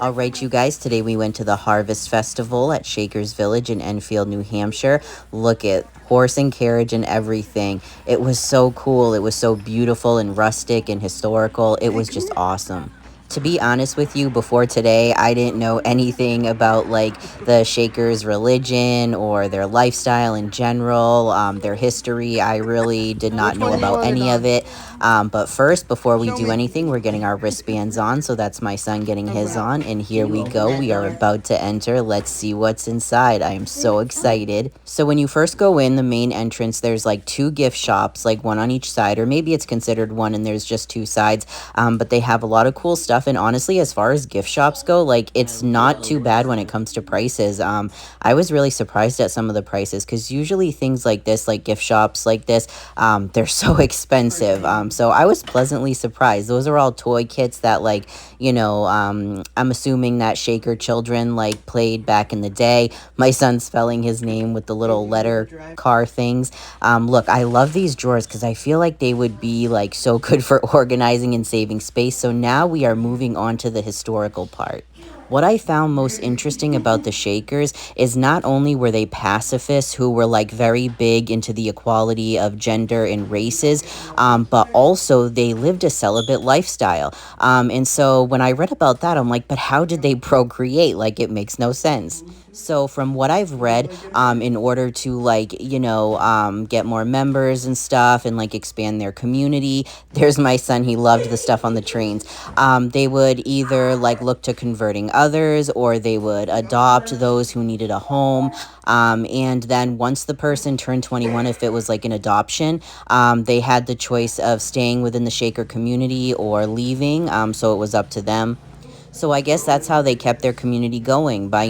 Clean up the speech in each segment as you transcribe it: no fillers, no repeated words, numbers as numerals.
All right, you guys, today we went to the Harvest Festival at Shaker's Village in Enfield, New Hampshire. Look at horse and carriage and everything. It was so cool. It was so beautiful and rustic and historical. It was just awesome. To be honest with you, before today, I didn't know anything about like the Shakers' religion or their lifestyle in general, their history. I really did not know about any of it. But first, before we do anything, we're getting our wristbands on. So that's my son getting his on. And here we go. We are about to enter. Let's see what's inside. I am so excited. So when you first go in the main entrance, there's like two gift shops, like one on each side, or maybe it's considered one and there's just two sides. But they have a lot of cool stuff. And honestly, as far as gift shops go, like it's not too bad when it comes to prices. I was really surprised at some of the prices because usually things like this, like gift shops like this, they're so expensive. So I was pleasantly surprised. Those are all toy kits that like, I'm assuming that Shaker children like played back in the day. My son's spelling his name with the little letter car things. Look, I love these drawers because I feel like they would be like so good for organizing and saving space. So now we are moving on to the historical part. What I found most interesting about the Shakers is not only were they pacifists who were like very big into the equality of gender and races, but also they lived a celibate lifestyle. And so when I read about that, I'm like, but how did they procreate? Like, it makes no sense. So from what I've read, in order to like, get more members and stuff and like expand their community, there's my son. He loved the stuff on the trains. They would either like look to converting others or they would adopt those who needed a home. And then once the person turned 21, if it was like an adoption, they had the choice of staying within the Shaker community or leaving. So it was up to them. So I guess that's how they kept their community going by,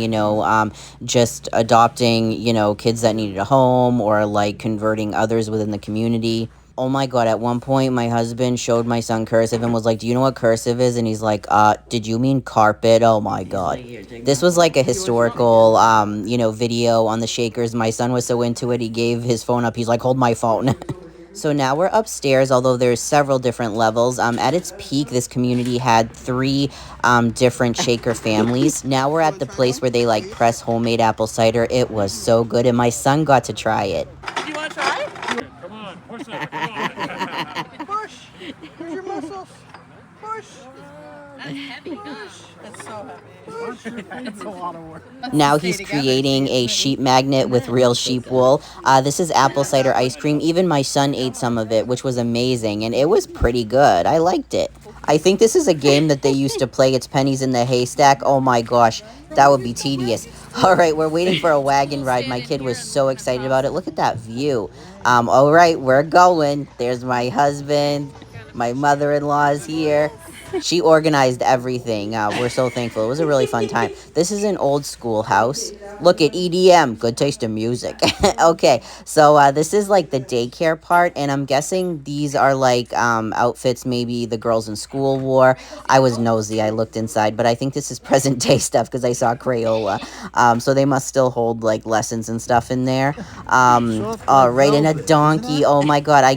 just adopting, kids that needed a home or like converting others within the community. Oh my God, at one point my husband showed my son cursive and was like, do you know what cursive is? And he's like, did you mean carpet? Oh my God. This was like a historical, video on the Shakers. My son was so into it, he gave his phone up. He's like, hold my phone. So now we're upstairs, although there's several different levels. At its peak, this community had three different Shaker families. Now we're at the place where they like press homemade apple cider. It was so good, and my son got to try it. Do you want to try? Come on, push it. Come on. Push. Push your muscles. Push. That's heavy. Push. That's so heavy. It's a lot of work. Now he's creating a sheep magnet with real sheep wool. This is apple cider ice cream. Even my son ate some of it, which was amazing, and it was pretty good. I liked it. I think this is a game that they used to play. It's pennies in the haystack. Oh my gosh, that would be tedious. All right, we're waiting for a wagon ride. My kid was so excited about it. Look at that view. All right, we're going. There's my husband. My mother-in-law is here. She organized everything. We're so thankful. It was a really fun time. This is an old school house. Look at EDM. Good taste in music. Okay, so this is like the daycare part, and I'm guessing these are like outfits maybe the girls in school wore. I was nosy. I looked inside, but I think this is present day stuff because I saw Crayola. So they must still hold like lessons and stuff in there. All right, and a donkey. Oh my God. I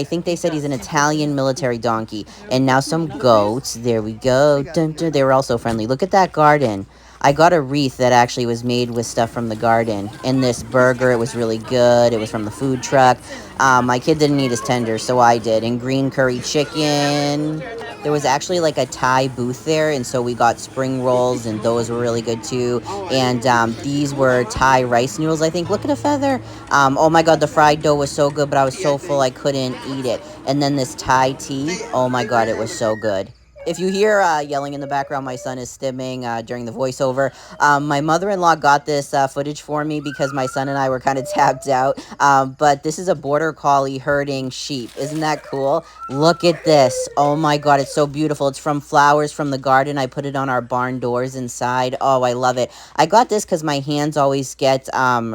think they said he's an Italian military donkey. And now some goats. There we go. Dun, dun. They were also friendly. Look at that garden. I got a wreath that actually was made with stuff from the garden. And this burger, it was really good. It was from the food truck. My kid didn't eat his tenders, so I did. And green curry chicken. There was actually like a Thai booth there, and so we got spring rolls, and those were really good too. And these were Thai rice noodles, I think. Look at a feather. Oh my God, the fried dough was so good, but I was so full I couldn't eat it. And then this Thai tea. Oh my God, it was so good. If you hear yelling in the background, my son is stimming during the voiceover. My mother-in-law got this footage for me because my son and I were kind of tapped out. But this is a border collie herding sheep. Isn't that cool? Look at this. Oh my God, it's so beautiful. It's from flowers from the garden. I put it on our barn doors inside. Oh, I love it. I got this because my hands always get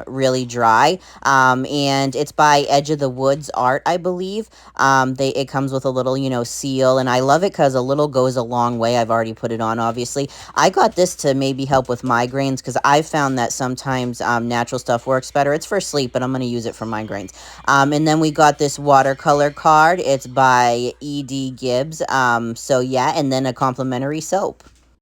really dry. And it's by Edge of the Woods Art, I believe. It comes with a little, seal. And I love it because a little goes a long way. I've already put it on, obviously. I got this to maybe help with migraines because I've found that sometimes natural stuff works better. It's for sleep, but I'm going to use it for migraines. And then we got this watercolor card. It's by E.D. Gibbs. So yeah, and then a complimentary soap.